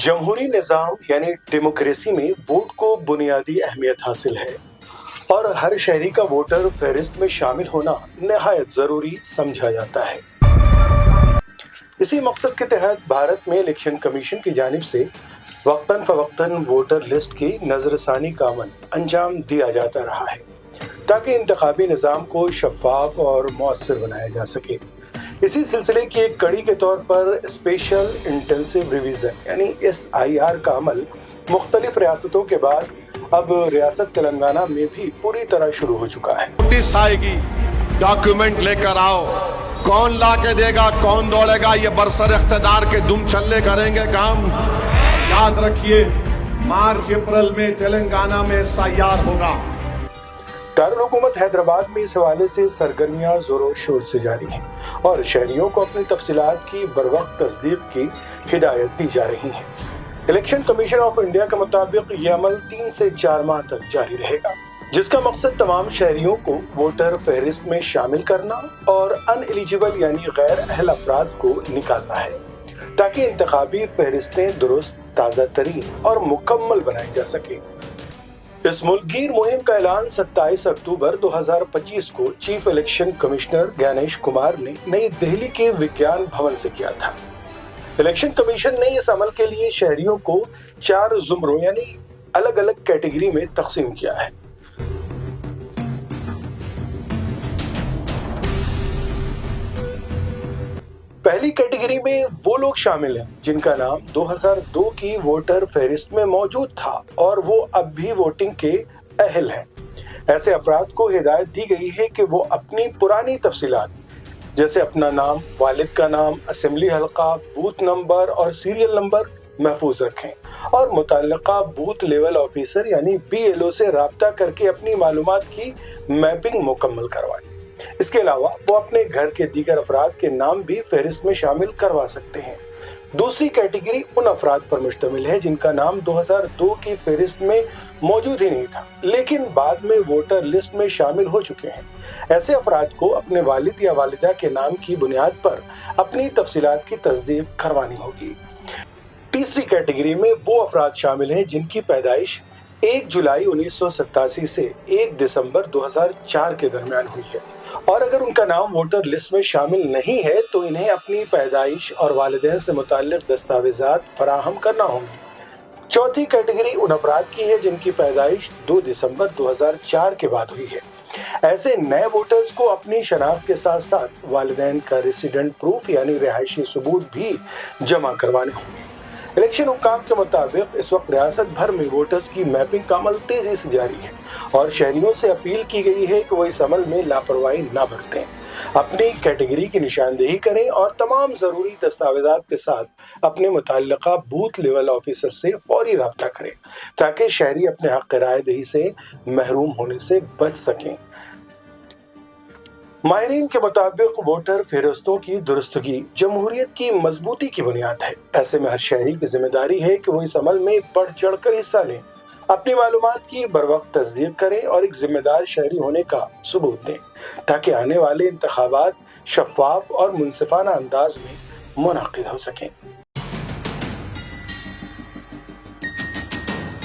जमहूरी निज़ाम यानी डेमोक्रेसी में वोट को बुनियादी अहमियत हासिल है और हर शहरी का वोटर फहरिस्त में शामिल होना नहायत ज़रूरी समझा जाता है। इसी मकसद के तहत भारत में इलेक्शन कमीशन की जानिब से वक्तन फ़वक्तन वोटर लिस्ट की नज़रसानी का अमल अंजाम दिया जाता रहा है ताकि इंतखाबी निज़ाम को शफाफ और मौसर बनाया जा सके। इसी सिलसिले की एक कड़ी के तौर पर स्पेशल इंटेंसिव रिवीजन यानी SIR का अमल मुख्तलिफ रियासतों के बाद अब रियासत तेलंगाना में भी पूरी तरह शुरू हो चुका है। नोटिस आएगी, डॉक्यूमेंट लेकर आओ, कौन ला के देगा, कौन दौड़ेगा, ये बरसर इख्तिदार के दुम चल्ले करेंगे काम। याद रखिए, मार्च अप्रैल में तेलंगाना में SIR होगा। दारुल हुकूमत हैदराबाद में इस हवाले से सरगर्मियां जोरों शोर से जारी हैं और शहरियों को अपनी तफसीलात की बरवक्त तस्दीक की हिदायत दी जा रही है। इलेक्शन कमीशन ऑफ इंडिया के मुताबिक ये अमल 3 से 4 माह तक जारी रहेगा, जिसका मकसद तमाम शहरियों को वोटर फहरिस्त में शामिल करना और अनएलिजिबल यानी गैर अहल अफराद को निकालना है ताकि इंतखाबी फहरिस्तें दुरुस्त, ताज़ा तरीन और मुकम्मल बनाई जा सके। इस मुल्कगीर मुहिम का ऐलान 27 अक्टूबर 2025 को chief election commissioner Gyanesh Kumar ने नई दिल्ली के विज्ञान भवन से किया था। इलेक्शन कमीशन ने इस अमल के लिए शहरियों को 4 जुमरों यानी अलग अलग कैटेगरी में तकसीम किया है। पहली कैटेगरी में वो लोग शामिल हैं जिनका नाम 2002 की वोटर फहरिस्त में मौजूद था और वो अब भी वोटिंग के अहल हैं। ऐसे अफराद को हिदायत दी गई है कि वो अपनी पुरानी तफसीलात जैसे अपना नाम, वालिद का नाम, असेंबली हल्का, बूथ नंबर और सीरियल नंबर महफूज रखें और मुतल्लिका बूथ लेवल ऑफिसर यानी BLO से राब्ता करके अपनी मालूमात की मैपिंग मुकम्मल करवाएं। इसके अलावा वो अपने घर के दीगर अफराद के नाम भी फहरिस्त में शामिल करवा सकते हैं। दूसरी कैटेगरी उन अफराद पर मुश्तमिल है जिनका नाम 2002 की फहरिस्त में मौजूद ही नहीं था लेकिन बाद में वोटर लिस्ट में शामिल हो चुके हैं। ऐसे अफराद को अपने वालिद या वालिदा के नाम की बुनियाद पर अपनी तफसीलात की तस्दीक करवानी होगी। तीसरी कैटेगरी में वो अफराद शामिल हैं जिनकी पैदाइश 1 जुलाई 1987 से 1 दिसंबर 2004 के दरमियान हुई है और अगर उनका नाम वोटर लिस्ट में शामिल नहीं है तो इन्हें अपनी पैदाइश और वालिदैन से मुताल्लिक दस्तावेजात फराहम करना होंगे। चौथी कैटेगरी उन अफराद की है जिनकी पैदाइश 2 दिसंबर 2004 के बाद हुई है। ऐसे नए वोटर्स को अपनी शनाख्त के साथ साथ वालिदैन का रेसिडेंट प्रूफ यानी रिहायशी सबूत भी जमा करवाने होंगे। इलेक्शन हुक्काम के मुताबिक इस वक्त रियासत भर में वोटर्स की मैपिंग का अमल तेजी से जारी है और शहरियों से अपील की गई है कि वो इस अमल में लापरवाही ना बरतें, अपनी कैटेगरी की निशानदेही करें और तमाम ज़रूरी दस्तावेजात के साथ अपने मुतल्लिका बूथ लेवल ऑफिसर से फौरी रब्ता करें ताकि शहरी अपने हक़ राय दही से महरूम होने से बच सकें। माहिरीन के मुताबिक वोटर फहरिस्तों की दुरुस्तगी जमहूरियत की मजबूती की बुनियाद है। ऐसे में हर शहरी की जिम्मेदारी है कि वो इस अमल में बढ़ चढ़ कर हिस्सा लें, अपनी मालूमात की बरवक्त तस्दीक करें और एक जिम्मेदार शहरी होने का सबूत दें ताकि आने वाले इंतखाबात शफाफ और मुनसिफाना अंदाज में मुनअक्किद हो सकें।